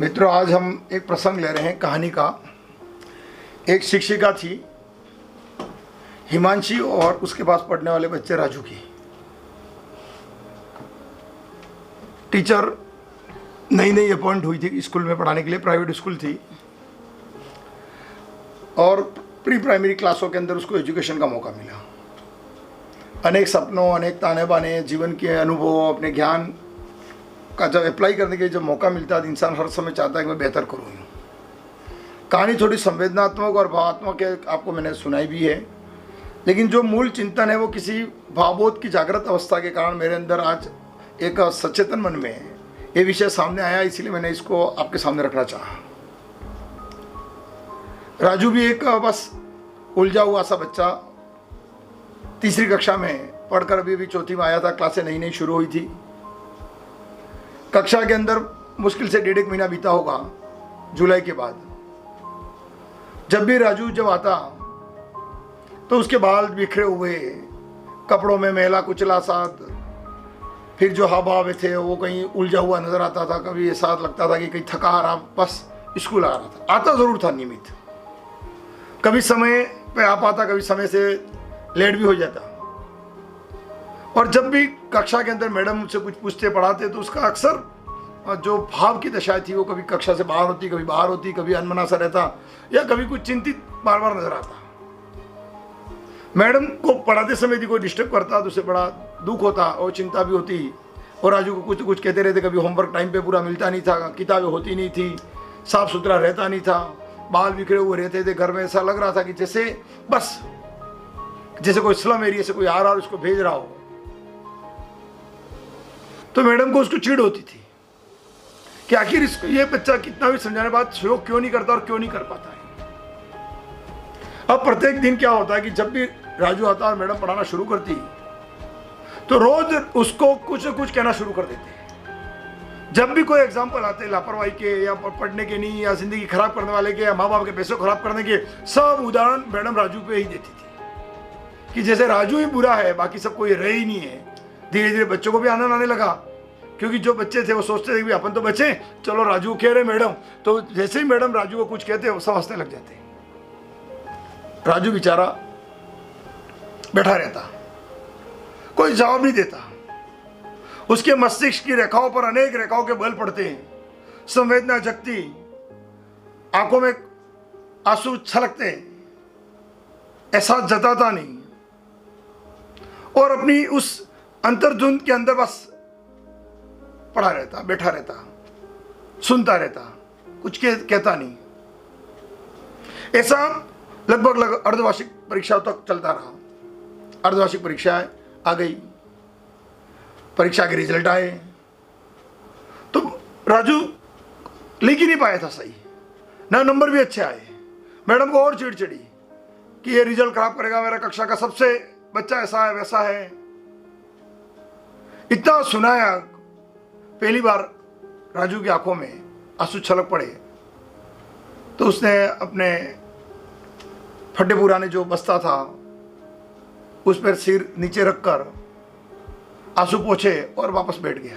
मित्रों, आज हम एक प्रसंग ले रहे हैं कहानी का। एक शिक्षिका थी हिमांशी और उसके पास पढ़ने वाले बच्चे राजू की। टीचर नई नई अपॉइंट हुई थी स्कूल में पढ़ाने के लिए, प्राइवेट स्कूल थी और प्री प्राइमरी क्लासों के अंदर उसको एजुकेशन का मौका मिला। अनेक सपनों, अनेक ताने बाने, जीवन के अनुभव, अपने ज्ञान का जब अप्लाई करने के लिए जब मौका मिलता है, इंसान हर समय चाहता है कि मैं बेहतर करूँ। कहानी थोड़ी संवेदनात्मक और भावात्मक है, आपको मैंने सुनाई भी है, लेकिन जो मूल चिंतन है वो किसी भावबोध की जागृत अवस्था के कारण मेरे अंदर आज एक सचेतन मन में ये विषय सामने आया, इसलिए मैंने इसको आपके सामने रखना चाहा। राजू भी एक बस उलझा हुआ सा बच्चा, तीसरी कक्षा में पढ़कर अभी चौथी में आया था। क्लासें नई नई शुरू हुई थी। कक्षा के अंदर मुश्किल से 1.5 महीना बीता होगा जुलाई के बाद। जब भी राजू जब आता तो उसके बाल बिखरे हुए, कपड़ों में मैला कुचला सा, फिर जो हाव भाव थे वो कहीं उलझा हुआ नजर आता था। कभी ऐसा लगता था कि कहीं थका हारा बस स्कूल आ रहा था। आता जरूर था नियमित, कभी समय पे आ पाता, कभी समय से लेट भी हो जाता। और जब भी कक्षा के अंदर मैडम मुझसे कुछ पूछते पढ़ाते तो उसका अक्सर जो भाव की दशा थी वो कभी कक्षा से बाहर होती, कभी बाहर होती, कभी अनमना सा रहता या कभी कुछ चिंतित बार बार नजर आता। मैडम को पढ़ाते समय यदि कोई डिस्टर्ब करता तो उसे बड़ा दुख होता और चिंता भी होती। और राजू को कुछ कुछ कहते रहते। कभी होमवर्क टाइम पे पूरा मिलता नहीं था, किताबें होती नहीं थी, साफ सुथरा रहता नहीं था, बाल बिखरे हुए रहते थे। घर में ऐसा लग रहा था कि जैसे कोई स्लम एरिया से कोई आ रहा और उसको भेज रहा हो। तो मैडम को उसको चिढ़ होती थी कि आखिर इसको ये बच्चा कितना भी समझाने बाद प्रयोग क्यों नहीं करता और क्यों नहीं कर पाता है। अब प्रत्येक दिन क्या होता है कि जब भी राजू आता और मैडम पढ़ाना शुरू करती तो रोज उसको कुछ न कुछ कहना शुरू कर देते। जब भी कोई एग्जाम्पल आते लापरवाही के या पढ़ने के नहीं या जिंदगी खराब करने वाले के या माँ बाप के पैसों खराब करने के, सब उदाहरण मैडम राजू पे ही देती थी कि जैसे राजू ही बुरा है, बाकी सब कोई रहे ही नहीं है। धीरे धीरे बच्चों को भी आनंद आने लगा, क्योंकि जो बच्चे थे वो सोचते थे कि अपन तो बचे, चलो राजू कह रहे मैडम, तो जैसे ही मैडम राजू को कुछ कहते वो सब हंसने लग जाते। राजू बेचारा बैठा रहता, कोई जवाब नहीं देता। उसके मस्तिष्क की रेखाओं पर अनेक रेखाओं के बल पड़ते हैं, संवेदना जगती, आंखों में आंसू छलकते, एहसास जताता नहीं और अपनी उस अंतर्धुंध के अंदर बस पड़ा रहता, बैठा रहता, सुनता रहता, कुछ कहता नहीं। ऐसा लगभग अर्धवार्षिक परीक्षा तक चलता रहा। अर्धवार्षिक परीक्षाएं आ गई, परीक्षा के रिजल्ट आए तो राजू लिख ही नहीं पाया था सही, ना नंबर भी अच्छे आए। मैडम को और चिढ़ चढ़ी कि ये रिजल्ट खराब करेगा, मेरा कक्षा का सबसे बच्चा ऐसा है वैसा है। इतना सुनाया, पहली बार राजू की आंखों में आंसू छलक पड़े तो उसने अपने फटे पुराने जो बस्ता था उस पर सिर नीचे रखकर आंसू पोंछे और वापस बैठ गया।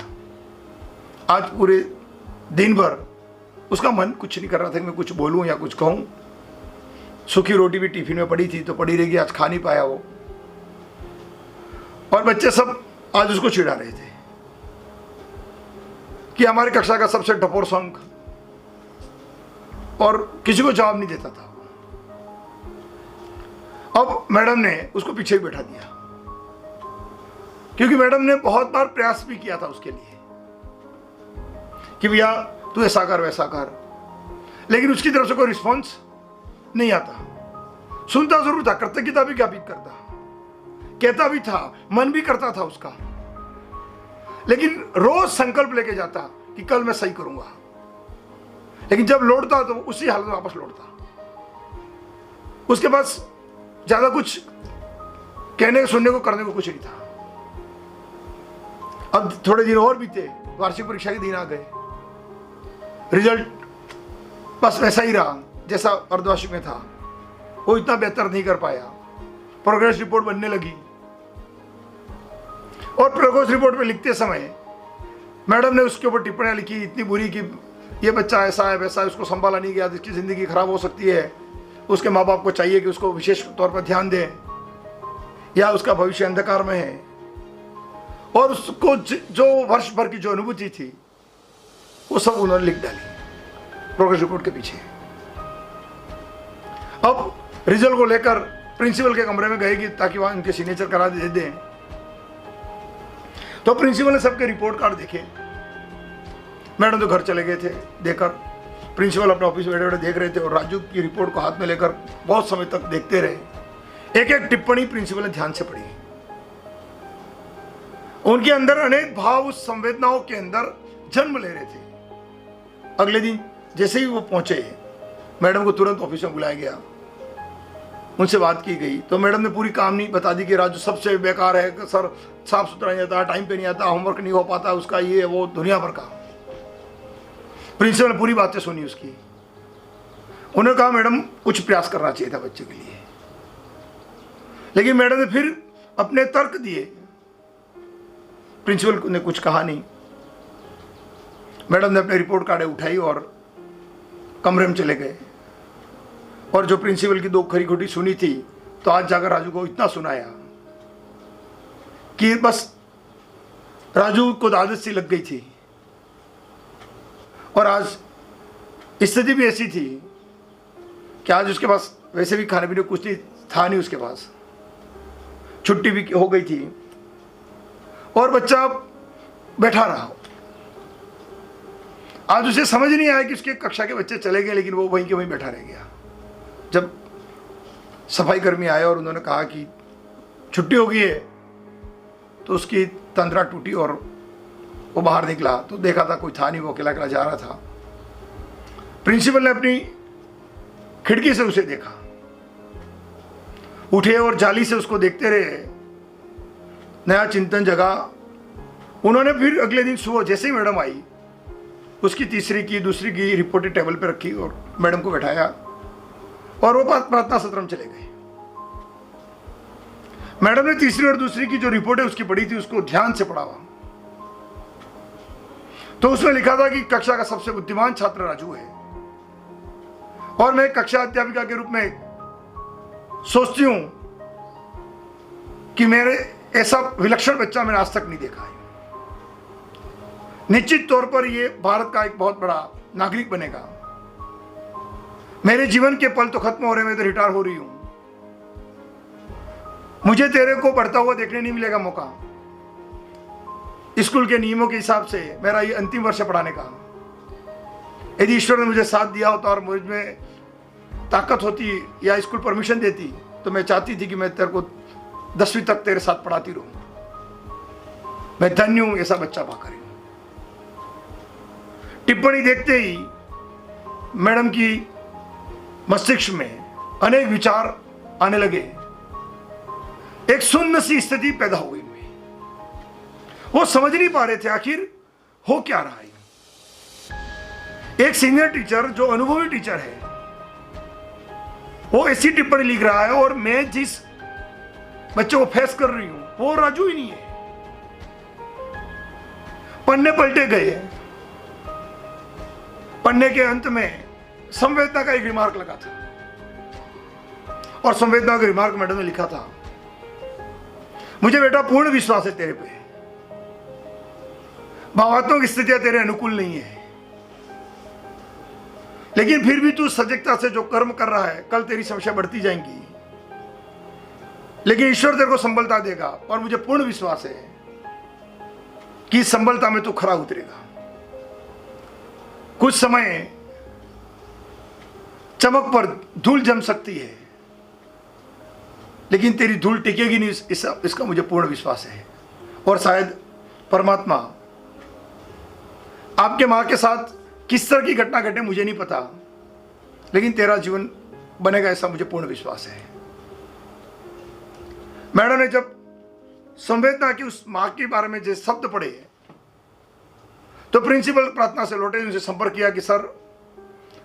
आज पूरे दिन भर उसका मन कुछ नहीं कर रहा था कि मैं कुछ बोलूं या कुछ कहूं। सूखी रोटी भी टिफिन में पड़ी थी तो पड़ी रहेगी, आज खा नहीं पाया वो। और बच्चे सब आज उसको चिढ़ा रहे थे कि हमारी कक्षा का सबसे डपोर संख, और किसी को जवाब नहीं देता था। अब मैडम ने उसको पीछे ही बैठा दिया, क्योंकि मैडम ने बहुत बार प्रयास भी किया था उसके लिए कि भैया तू ऐसा कर वैसा कर, लेकिन उसकी तरफ से कोई रिस्पॉन्स नहीं आता। सुनता जरूर था, कृतज्ञता भी ज्ञापित करता, कहता भी था, मन भी करता था उसका, लेकिन रोज संकल्प लेके जाता कि कल मैं सही करूंगा। लेकिन जब लौटता तो उसी हालत में वापस लौटता। उसके पास ज्यादा कुछ कहने सुनने को करने को कुछ नहीं था। अब थोड़े दिन और बीते, वार्षिक परीक्षा के दिन आ गए। रिजल्ट बस वैसा ही रहा जैसा अर्धवार्षिक में था, वो इतना बेहतर नहीं कर पाया। प्रोग्रेस रिपोर्ट बनने लगी और प्रोग्रेस रिपोर्ट में लिखते समय मैडम ने उसके ऊपर टिप्पणियां लिखी इतनी बुरी कि ये बच्चा ऐसा है वैसा है, उसको संभाला नहीं गया, इसकी ज़िंदगी खराब हो सकती है, उसके माँ बाप को चाहिए कि उसको विशेष तौर पर ध्यान दें, या उसका भविष्य अंधकार में है। और उसको जो वर्ष भर की जो अनुभूति थी वो सब उन्होंने लिख डाली प्रोग्रेस रिपोर्ट के पीछे। अब रिजल्ट को लेकर प्रिंसिपल के कमरे में गए कि ताकि वहां उनके सिग्नेचर करा दे दें। तो प्रिंसिपल ने सबके रिपोर्ट कार्ड देखे। मैडम तो घर चले गए थे देकर, प्रिंसिपल अपने ऑफिस में बैठे बैठे देख रहे थे और राजू की रिपोर्ट को हाथ में लेकर बहुत समय तक देखते रहे। एक एक टिप्पणी प्रिंसिपल ने ध्यान से पढ़ी। उनके अंदर अनेक भाव उस संवेदनाओं के अंदर जन्म ले रहे थे। अगले दिन जैसे ही वो पहुंचे, मैडम को तुरंत ऑफिस में बुलाया गया, उनसे बात की गई। तो मैडम ने पूरी कहानी बता दी कि राजू सबसे बेकार है सर, साफ सुथरा नहीं आता, टाइम पे नहीं आता, होमवर्क नहीं हो पाता उसका, ये वो दुनिया भर का। प्रिंसिपल ने पूरी बातें सुनी उसकी। उन्होंने कहा मैडम कुछ प्रयास करना चाहिए था बच्चे के लिए, लेकिन मैडम ने फिर अपने तर्क दिए। प्रिंसिपल ने कुछ कहा नहीं। मैडम ने अपने रिपोर्ट कार्ड उठाई और कमरे में चले गए। और जो प्रिंसिपल की दो खरी खोटी सुनी थी, तो आज जाकर राजू को इतना सुनाया कि बस राजू को आदत सी लग गई थी। और आज स्थिति भी ऐसी थी कि आज उसके पास वैसे भी खाने पीने कुछ नहीं था, नहीं उसके पास, छुट्टी भी हो गई थी और बच्चा बैठा रहा। आज उसे समझ नहीं आया कि उसके कक्षा के बच्चे चले गए, लेकिन वो वहीं के वहीं बैठा रह गया। जब सफाई कर्मी आए और उन्होंने कहा कि छुट्टी हो गई है, तो उसकी तंद्रा टूटी और वो बाहर निकला तो देखा था कोई था नहीं, वो अकेला अकेला जा रहा था। प्रिंसिपल ने अपनी खिड़की से उसे देखा, उठे और जाली से उसको देखते रहे। नया चिंतन जगा। उन्होंने फिर अगले दिन सुबह जैसे ही मैडम आई, उसकी तीसरी की दूसरी की रिपोर्टें टेबल पर रखी और मैडम को बैठाया और वो प्रार्थना सत्र में चले गए। मैडम ने तीसरी और दूसरी की जो रिपोर्ट है उसकी पढ़ी थी, उसको ध्यान से पढ़ा। तो उसमें लिखा था कि कक्षा का सबसे बुद्धिमान छात्र राजू है और मैं कक्षा अध्यापिका के रूप में सोचती हूं कि मेरे ऐसा विलक्षण बच्चा मैंने आज तक नहीं देखा है। निश्चित तौर पर यह भारत का एक बहुत बड़ा नागरिक बनेगा। मेरे जीवन के पल तो खत्म हो रहे, मैं तो रिटायर हो रही हूं। मुझे तेरे को पढ़ता हुआ देखने नहीं मिलेगा मौका। स्कूल के नियमों के हिसाब से मेरा ये अंतिम वर्ष है पढ़ाने का। यदि ईश्वर ने मुझे साथ दिया होता और मुझ में ताकत होती या स्कूल परमिशन देती, तो मैं चाहती थी कि मैं तेरे को 10वीं तक तेरे साथ पढ़ाती रहूं। मैं धन्य हूं ऐसा बच्चा पाकर। टिप्पणी देखते ही मैडम की मस्तिष्क में अनेक विचार आने लगे। एक शून्य सी स्थिति पैदा हो गई। वो समझ नहीं पा रहे थे आखिर हो क्या रहा है। एक सीनियर टीचर जो अनुभवी टीचर है, वो ऐसी टिप्पणी लिख रहा है और मैं जिस बच्चे को फेस कर रही हूं वो राजू ही नहीं है। पन्ने पलटे गए। पन्ने के अंत में संवेदना का एक रिमार्क लगा था और संवेदना का रिमार्क मैडम ने लिखा था, मुझे बेटा पूर्ण विश्वास है तेरे पे। भावात्मक स्थितियां तेरे अनुकूल नहीं है, लेकिन फिर भी तू सजगता से जो कर्म कर रहा है, कल तेरी समस्या बढ़ती जाएंगी, लेकिन ईश्वर तेरे को संबलता देगा और मुझे पूर्ण विश्वास है कि इस संबलता में तू खरा उतरेगा। कुछ समय चमक पर धूल जम सकती है, लेकिन तेरी धूल टिकेगी नहीं, इसका मुझे पूर्ण विश्वास है। और शायद परमात्मा आपके मां के साथ किस तरह की घटना घटे मुझे नहीं पता, लेकिन तेरा जीवन बनेगा ऐसा मुझे पूर्ण विश्वास है। मैडम ने जब संवेदना की उस मां के बारे में जो शब्द पढ़े, तो प्रिंसिपल प्रार्थना से लौटे, उनसे संपर्क किया कि सर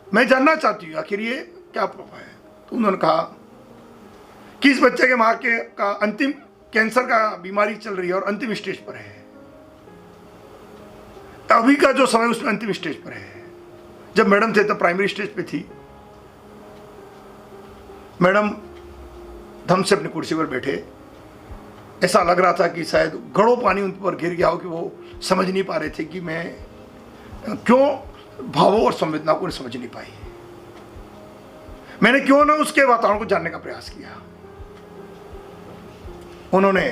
मैं जानना चाहती हूँ आखिर ये क्या प्रॉब्लम है। तो उन्होंने कहा कि इस बच्चे के मां के का अंतिम कैंसर का बीमारी चल रही है और अंतिम स्टेज पर है। अभी का जो समय उसमें अंतिम स्टेज पर है जब मैडम थे तब प्राइमरी स्टेज पे थी। मैडम धम से अपनी कुर्सी पर बैठे, ऐसा लग रहा था कि शायद घड़ों पानी उन पर गिर गया हो, कि वो समझ नहीं पा रहे थे कि मैं क्यों भावों और संवेदनाओं को समझ नहीं पाई। मैंने क्यों ना उसके वातावरण को जानने का प्रयास किया। उन्होंने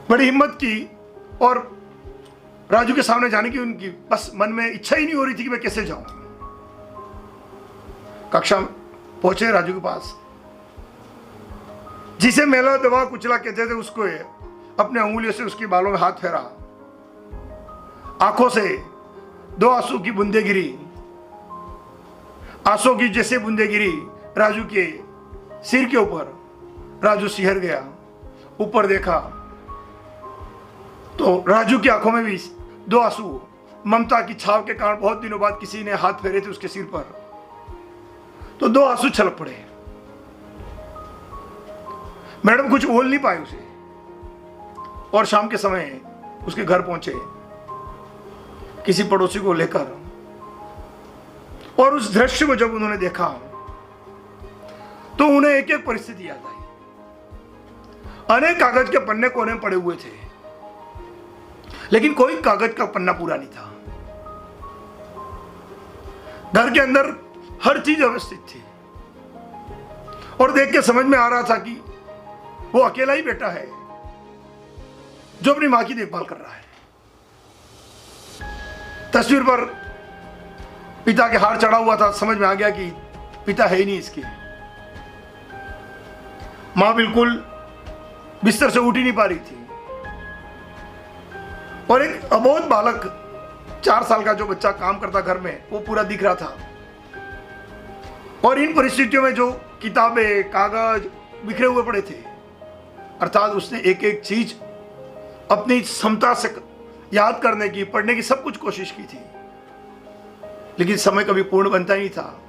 बड़ी हिम्मत की और राजू के सामने जाने की उनकी बस मन में इच्छा ही नहीं हो रही थी कि मैं कैसे जाऊं। कक्षा पहुंचे राजू के पास, जिसे मेला दबा कुचला कहते थे, उसको अपने अंगुलियों से उसके बालों में हाथ फेरा, आंखों से 2 आंसू की बूंदें गिरी, आंसू की जैसे बूंदें गिरी राजू के सिर के ऊपर। राजू सिहर गया, ऊपर देखा तो राजू की आंखों में भी 2 आंसू, ममता की छाव के कारण बहुत दिनों बाद किसी ने हाथ फेरे थे उसके सिर पर, तो 2 आंसू छलक पड़े। मैडम कुछ बोल नहीं पाए उसे, और शाम के समय उसके घर पहुंचे किसी पड़ोसी को लेकर, और उस दृश्य को जब उन्होंने देखा तो उन्हें एक एक परिस्थिति याद आई। अनेक कागज के पन्ने कोने में पड़े हुए थे, लेकिन कोई कागज का पन्ना पूरा नहीं था। घर के अंदर हर चीज व्यवस्थित थी, और देख के समझ में आ रहा था कि वो अकेला ही बेटा है जो अपनी मां की देखभाल कर रहा है। तस्वीर पर पिता के हार चढ़ा हुआ था, समझ में आ गया कि पिता है ही नहीं इसके। मां बिल्कुल बिस्तर से उठ ही नहीं पा रही थी, और एक अबोध बालक 4 साल का जो बच्चा काम करता घर में, वो पूरा दिख रहा था। और इन परिस्थितियों में जो किताबें कागज बिखरे हुए पड़े थे, अर्थात उसने एक एक चीज अपनी क्षमता से याद करने की, पढ़ने की सब कुछ कोशिश की थी, लेकिन समय कभी पूर्ण बनता ही नहीं था,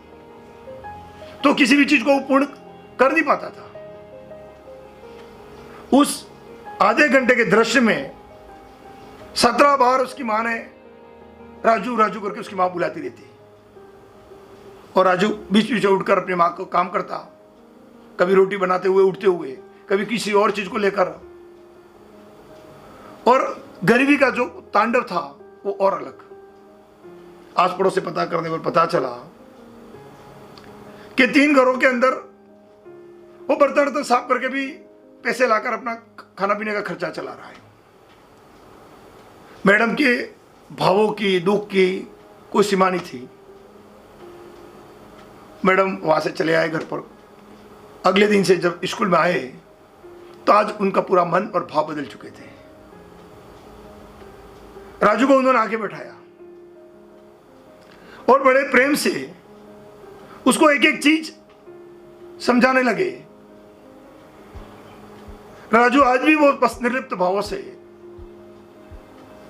तो किसी भी चीज को वो पूर्ण कर नहीं पाता था। उस आधे घंटे के दृश्य में 17 बार उसकी मां ने राजू राजू करके उसकी मां बुलाती रहती, और राजू बीच बीच में उठकर अपनी मां को काम करता, कभी रोटी बनाते हुए, उठते हुए, कभी किसी और चीज को लेकर। और गरीबी का जो तांडव था वो और अलग। आस पड़ोस से पता करने पर पता चला कि 3 घरों के अंदर वो बर्तन साफ करके भी पैसे लाकर अपना खाना पीने का खर्चा चला रहा है। मैडम के भावों की, दुख की कोई सीमा नहीं थी। मैडम वहां से चले आए घर पर। अगले दिन से जब स्कूल में आए तो आज उनका पूरा मन और भाव बदल चुके थे। राजू को उन्होंने आगे बैठाया और बड़े प्रेम से उसको एक एक चीज समझाने लगे। राजू आज भी वो बस निर्लिप्त भावों से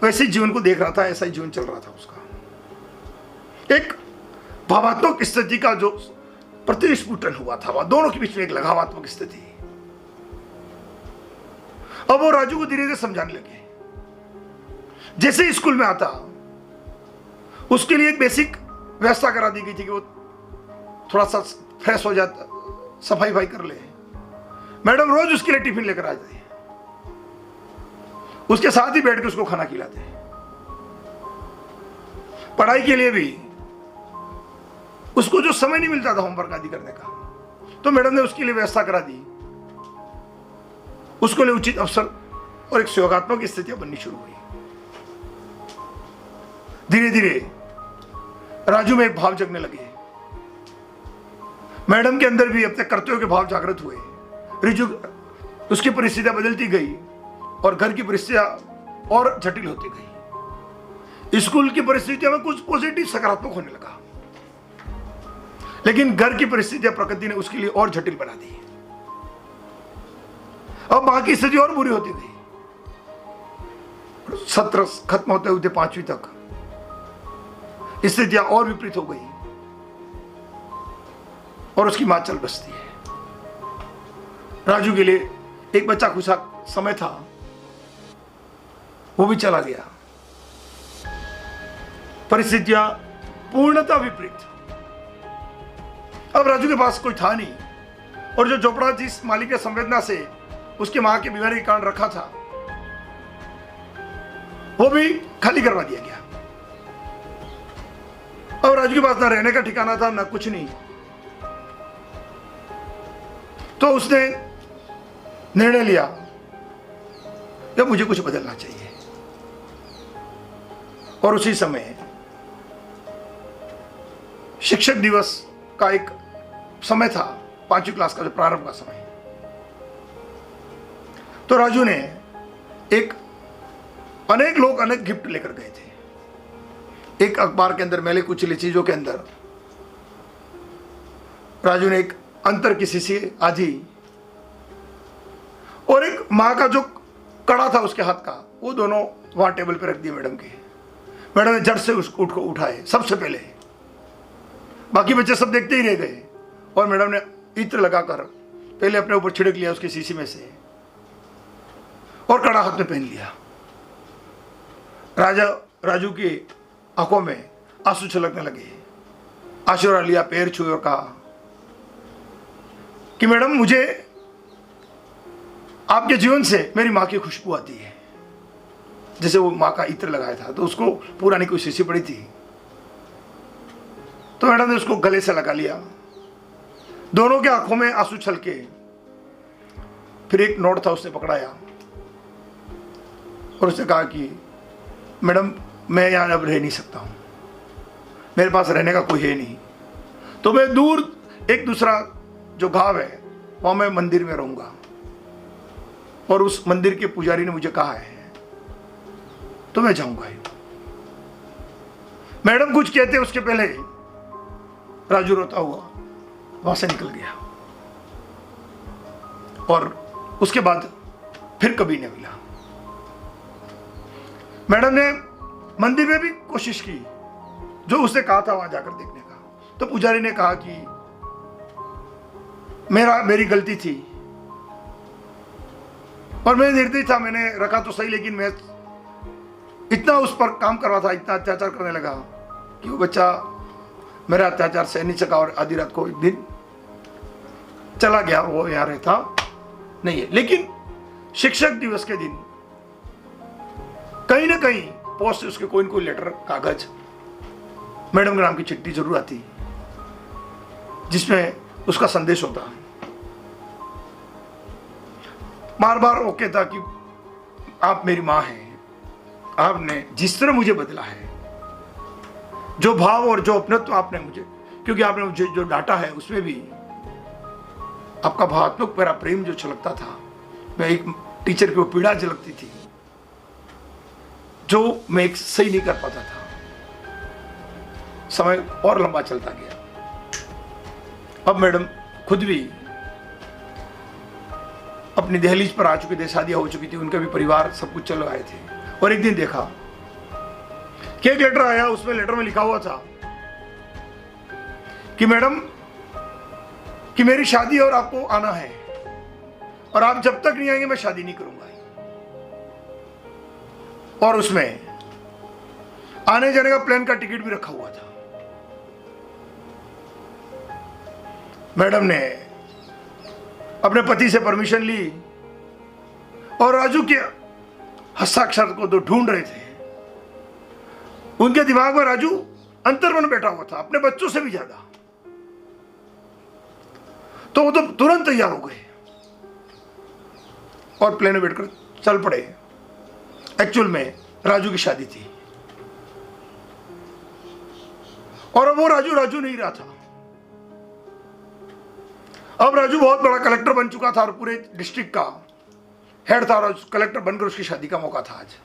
वैसे जीवन को देख रहा था, ऐसा ही जीवन चल रहा था उसका। एक भावात्मक स्थिति का जो प्रतिस्फुटन हुआ था, वह दोनों के बीच में एक लगावात्मक स्थिति। अब वो राजू को धीरे धीरे समझाने लगे। जैसे ही स्कूल में आता उसके लिए एक बेसिक व्यवस्था करा दी गई थी कि वो थोड़ा सा फ्रेश हो जाता, सफाई भाई कर ले। मैडम रोज उसके लिए टिफिन लेकर आते, उसके साथ ही बैठ के उसको खाना खिलाते। पढ़ाई के लिए भी उसको जो समय नहीं मिलता था होमवर्क आदि करने का, तो मैडम ने उसके लिए व्यवस्था करा दी। उसको लिए उचित अवसर और एक सहयोगात्मक स्थितियां बननी शुरू हुई। धीरे धीरे राजू में एक भाव जगने लगे। मैडम के अंदर भी अपने कर्तव्यों के भाव जागृत हुए। रिजु उसकी परिस्थितियां बदलती गई और घर की परिस्थितियां और जटिल होती गई। स्कूल की परिस्थितियों में कुछ पॉजिटिव सकारात्मक होने लगा, लेकिन घर की परिस्थितियां प्रकृति ने उसके लिए और जटिल बना दी। अब बाकी स्थिति और बुरी होती गई। सत्र खत्म होते होते 5वीं तक स्थितियां और विपरीत हो गई और उसकी मां चल बसती है। राजू के लिए एक बच्चा खुशा समय था, वो भी चला गया। परिस्थितियां पूर्णतः विपरीत। अब राजू के पास कोई था नहीं, और जो चोपड़ा जिस मालिक के संवेदना से उसकी मां की बीमारी के कारण रखा था, वो भी खाली करवा दिया गया। अब राजू के पास ना रहने का ठिकाना था, ना कुछ नहीं। तो उसने निर्णय लिया कि मुझे कुछ बदलना चाहिए। और उसी समय शिक्षक दिवस का एक समय था, 5वीं क्लास का जो प्रारंभ का समय। तो राजू ने अनेक लोग अनेक गिफ्ट लेकर गए थे। एक अखबार के अंदर मैले कुचली चीजों के अंदर राजू ने एक अंतर की शीशी आधी और एक मां का जो कड़ा था उसके हाथ का, वो दोनों वहां टेबल पे रख दिए मैडम के। मैडम ने झट से उसको उठाए सबसे पहले, बाकी बच्चे सब देखते ही रह गए। और मैडम ने इत्र लगाकर पहले अपने ऊपर छिड़क लिया उसकी शीशी में से, और कड़ा हाथ में पहन लिया। राजू की आंखों में आंसू छलकने लगे। आशीर्वाद लिया, पैर छुए और कहा कि मैडम, मुझे आपके जीवन से मेरी मां की खुशबू आती है। जैसे वो मां का इत्र लगाया था तो उसको पुरानी कोई शीशी पड़ी थी, तो मैडम ने उसको गले से लगा लिया। दोनों के आंखों में आंसू छलके। फिर एक नोट था, उसने पकड़ाया और उसने कहा कि मैडम, मैं यहां अब रह नहीं सकता हूं, मेरे पास रहने का कोई है नहीं, तो मैं दूर एक दूसरा जो गांव है वहां मैं मंदिर में रहूंगा। और उस मंदिर के पुजारी ने मुझे कहा है तो मैं जाऊंगा। मैडम कुछ कहते उसके पहले राजू रोता हुआ वहां से निकल गया, और उसके बाद फिर कभी नहीं मिला। मैडम ने मंदिर में भी कोशिश की जो उसने कहा था वहां जाकर देखने का, तो पुजारी ने कहा कि मेरी गलती थी और मैं निर्दयी था, मैंने रखा तो सही, लेकिन मैं इतना उस पर काम कर रहा था, इतना अत्याचार करने लगा कि वो बच्चा मेरा अत्याचार सह नहीं सका और आधी रात को एक दिन चला गया। वो यहाँ रहता नहीं है। लेकिन शिक्षक दिवस के दिन कहीं ना कहीं पोस्ट उसके कोई न कोई लेटर, कागज, मैडम के नाम की चिट्ठी जरूर आती जिसमें उसका संदेश होता। बार बार वो कहता कि आप मेरी मां हैं, आपने जिस तरह मुझे बदला है, जो भाव और जो अपनत्व आपने मुझे, क्योंकि आपने मुझे जो डांटा है उसमें भी आपका भावात्मक मेरा प्रेम जो छलकता था। मैं एक टीचर की वो पीड़ा झलकती थी जो मैं एक सही नहीं कर पाता था। समय और लंबा चलता गया। अब मैडम खुद भी अपनी दहलीज पर आ चुकी थी, शादियां हो चुकी थी, उनका भी परिवार सब कुछ चल आए थे। और एक दिन देखा कि एक लेटर आया, उसमें लेटर में लिखा हुआ था कि मैडम कि मेरी शादी और आपको आना है, और आप जब तक नहीं आएंगे मैं शादी नहीं करूंगा। और उसमें आने जाने का प्लान का टिकट भी रखा हुआ था। मैडम ने अपने पति से परमिशन ली और राजू के हस्ताक्षर को तो ढूंढ रहे थे। उनके दिमाग में राजू अंतर्मन बैठा हुआ था, अपने बच्चों से भी ज्यादा। तो वो तो तुरंत तैयार हो गए और प्लेन में बैठकर चल पड़े। एक्चुअल में राजू की शादी थी और अब वो राजू नहीं रहा था। अब राजू बहुत बड़ा कलेक्टर बन चुका था और पूरे डिस्ट्रिक्ट का हेड था, और कलेक्टर बनकर उसकी शादी का मौका था। आज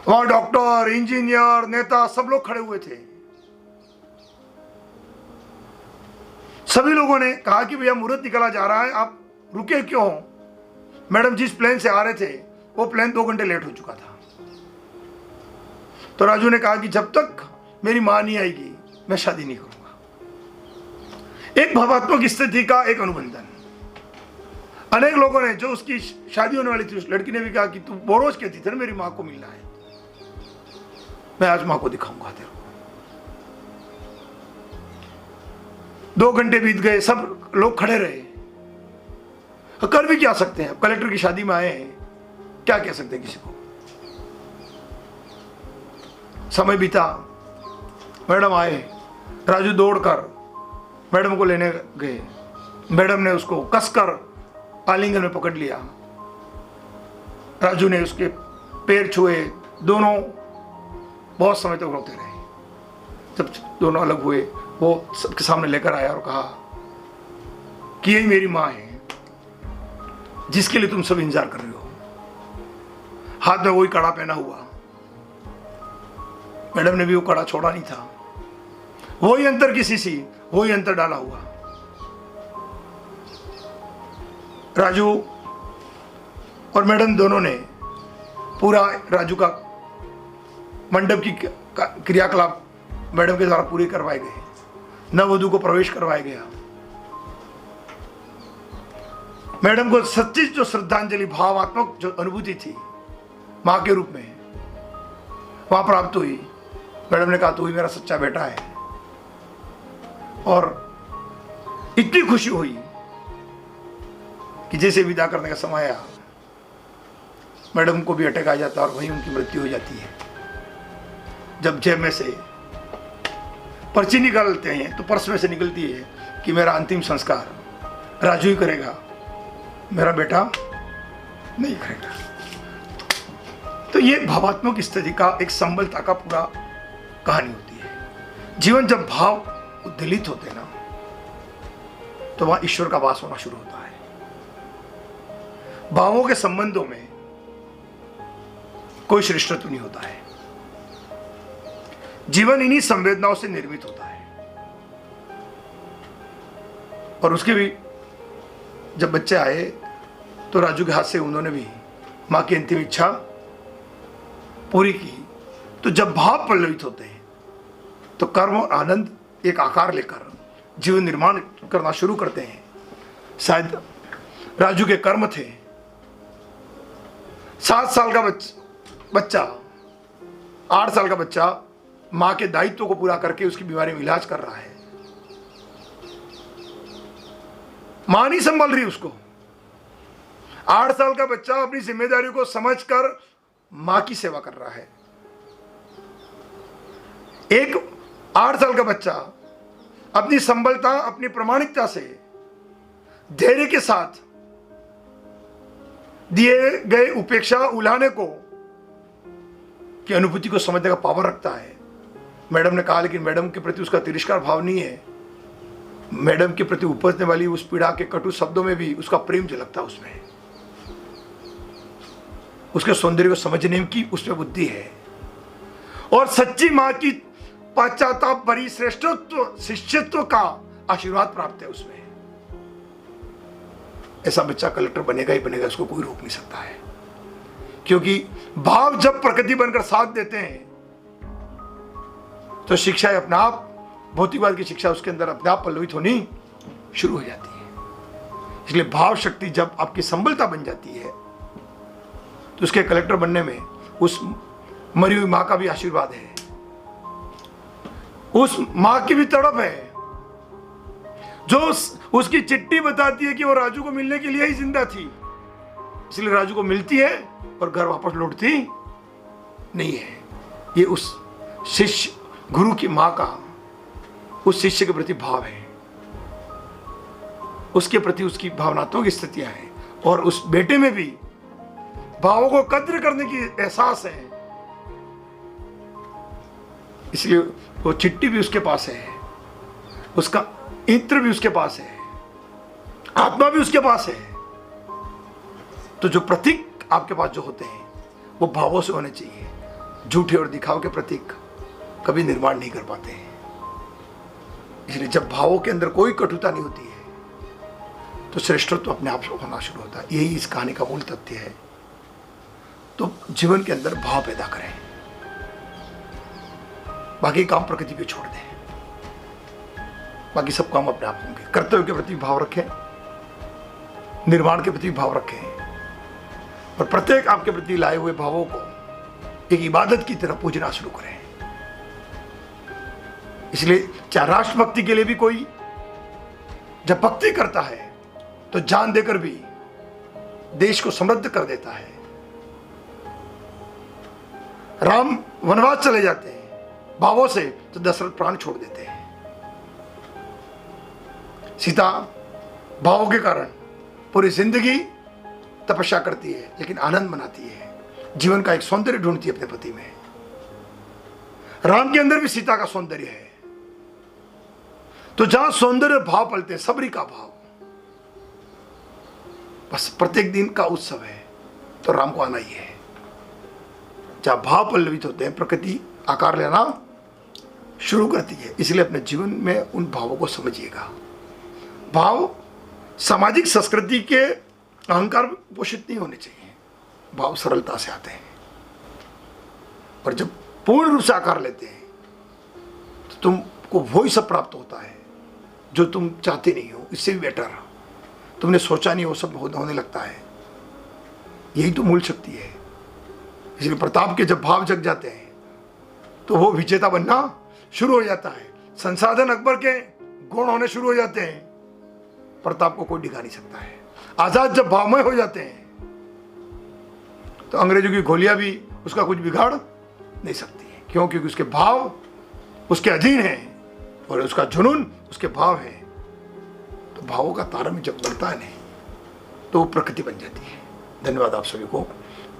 वहां डॉक्टर, इंजीनियर, नेता सब लोग खड़े हुए थे। सभी लोगों ने कहा कि भैया मुहूर्त निकला जा रहा है, आप रुके क्यों हो? मैडम जिस प्लेन से आ रहे थे वो प्लेन 2 घंटे लेट हो चुका था। तो राजू ने कहा कि जब तक मेरी मां नहीं आएगी मैं शादी नहीं करूंगा। एक भावात्मक स्थिति का एक अनुबंधन। अनेक लोगों ने, जो उसकी शादी होने वाली थी, उस लड़की ने भी कहा कि तू बोरोज कहती थी ना मेरी मां को मिलना है, मैं आज मां को दिखाऊंगा तेरे को। 2 घंटे बीत गए, सब लोग खड़े रहे। कर भी क्या सकते हैं, कलेक्टर की शादी में आए हैं, क्या कह सकते हैं किसी को। समय बीता, मैडम आए, राजू दौड़कर मैडम को लेने गए। मैडम ने उसको कसकर आलिंगन में पकड़ लिया। राजू ने उसके पैर छुए, दोनों बहुत समय तक रोते रहे। जब दोनों अलग हुए, वो सबके सामने लेकर आया और कहा कि यही मेरी मां है जिसके लिए तुम सब इंतजार कर रहे हो। हाथ में वही कड़ा पहना हुआ। मैडम ने भी वो कड़ा छोड़ा नहीं था, वही अंतर की शीशी, वही अंतर डाला हुआ। राजू और मैडम दोनों ने पूरा राजू का मंडप की क्रियाकलाप मैडम के द्वारा पूरी करवाए गए। नववधु को प्रवेश करवाया गया। मैडम को सच्ची जो श्रद्धांजलि, भावात्मक जो अनुभूति थी मां के रूप में, वहां प्राप्त हुई। मैडम ने कहा तू ही मेरा सच्चा बेटा है। और इतनी खुशी हुई कि जैसे विदा करने का समय आया, मैडम को भी अटैक आ जाता और वहीं उनकी मृत्यु हो जाती है। जब जेब में से पर्ची निकालते हैं तो पर्स में से निकलती है कि मेरा अंतिम संस्कार राजू ही करेगा, मेरा बेटा नहीं करेगा। तो ये भावात्मक स्थिति का, एक संबलता का पूरा कहानी होती है। जीवन जब भाव उद्दलित होते हैं ना, तो वहां ईश्वर का वास होना शुरू होता है। भावों के संबंधों में कोई श्रेष्ठत्व नहीं होता है। जीवन इन्हीं संवेदनाओं से निर्मित होता है। और उसके भी जब बच्चे आए तो राजू के हाथ से उन्होंने भी मां की अंतिम इच्छा पूरी की। तो जब भाव पल्लवित होते हैं तो कर्म और आनंद एक आकार लेकर जीवन निर्माण करना शुरू करते हैं। शायद राजू के कर्म थे। 7 साल का बच्चा 8 साल का बच्चा मां के दायित्व को पूरा करके उसकी बीमारी में इलाज कर रहा है। मां नहीं संभाल रही उसको। 8 साल का बच्चा अपनी जिम्मेदारी को समझकर मां की सेवा कर रहा है। एक 8 साल का बच्चा अपनी संबलता, अपनी प्रामाणिकता से, धैर्य के साथ दिए गए उपेक्षा उलाहने को की अनुभूति को समझने का पावर रखता है। मैडम ने कहा, लेकिन मैडम के प्रति उसका तिरस्कार भाव नहीं है। मैडम के प्रति उपजने वाली उस पीड़ा के कटु शब्दों में भी उसका प्रेम झलकता है। उसमें उसके सौंदर्य को समझने की उसमें बुद्धि है। और सच्ची मां की पश्चाताप भरी श्रेष्ठत्व, शिष्यत्व का आशीर्वाद प्राप्त है उसमें। ऐसा बच्चा कलेक्टर बनेगा ही बनेगा, उसको कोई रोक नहीं सकता है। क्योंकि भाव जब प्रकृति बनकर साथ देते हैं तो शिक्षा अपने आप, भौतिकवाद की शिक्षा उसके अंदर अपने आप पल्लवित होनी शुरू हो जाती है। इसलिए भाव शक्ति जब आपकी संबलता बन जाती है तो उसके कलेक्टर बनने में उस मरी हुई मां का भी आशीर्वाद है। उस मां की भी तड़प है जो उसकी चिट्ठी बताती है कि वो राजू को मिलने के लिए ही जिंदा थी। इसलिए राजू को मिलती है और घर वापस लौटती नहीं है। ये उस शिष्य, गुरु की मां का उस शिष्य के प्रति भाव है, उसके प्रति उसकी भावनात्मक स्थितियां हैं। और उस बेटे में भी भावों को कद्र करने की एहसास है। इसलिए वो चिट्ठी भी उसके पास है, उसका इत्र भी उसके पास है, आत्मा भी उसके पास है। तो जो प्रतीक आपके पास जो होते हैं वो भावों से होने चाहिए। झूठे और दिखाव के प्रतीक कभी निर्माण नहीं कर पाते हैं। इसलिए जब भावों के अंदर कोई कटुता नहीं होती है तो श्रेष्ठत्व अपने आप से होना शुरू होता है। यही इस कहानी का मूल तथ्य है। तो जीवन के अंदर भाव पैदा करें, बाकी काम प्रकृति पे छोड़ दें। बाकी सब काम अपने आप होंगे। कर्तव्य के प्रति भाव रखें, निर्माण के प्रति भाव रखें और प्रत्येक आपके प्रति लाए हुए भावों को एक इबादत की तरह पूजना शुरू करें। इसलिए चाहे राष्ट्रभक्ति के लिए भी कोई जब भक्ति करता है तो जान देकर भी देश को समृद्ध कर देता है। राम वनवास चले जाते हैं भावों से, तो दशरथ प्राण छोड़ देते हैं। सीता भावों के कारण पूरी जिंदगी तपस्या करती है, लेकिन आनंद मनाती है, जीवन का एक सौंदर्य ढूंढती है अपने पति में। राम के अंदर भी सीता का सौंदर्य है। तो जहां सौंदर्य भाव पलते हैं, सबरी का भाव, बस प्रत्येक दिन का उत्सव है, तो राम को आना ही है। जहां भाव पल्लवित होते हैं, प्रकृति आकार लेना शुरू करती है। इसलिए अपने जीवन में उन भावों को समझिएगा। भाव सामाजिक संस्कृति के अहंकार पोषित नहीं होने चाहिए। भाव सरलता से आते हैं, और जब पूर्ण रूप से आकार लेते हैं तो तुमको वही सब प्राप्त होता है जो तुम चाहते नहीं हो, इससे भी बेटर तुमने सोचा नहीं, वो सब होने लगता है। यही तो मूल शक्ति है। इसलिए प्रताप के जब भाव जग जाते हैं तो वो विजेता बनना शुरू हो जाता है। संसाधन अकबर के गुण होने शुरू हो जाते हैं, प्रताप को कोई डिगा नहीं सकता है। आजाद जब भावमय हो जाते हैं तो अंग्रेजों की गोलियां भी उसका कुछ बिगाड़ नहीं सकती है। क्यों? क्योंकि उसके भाव उसके अधीन है और उसका जुनून उसके भाव है। तो भावों का तारतम्य जब बढ़ता है नहीं तो वो प्रकृति बन जाती है। धन्यवाद आप सभी को।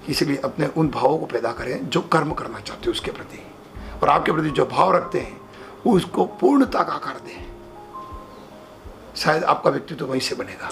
इसलिए अपने उन भावों को पैदा करें जो कर्म करना चाहते हो उसके प्रति, और आपके प्रति जो भाव रखते हैं वो उसको पूर्णता का आकार दें। शायद आपका व्यक्तित्व वहीं से बनेगा।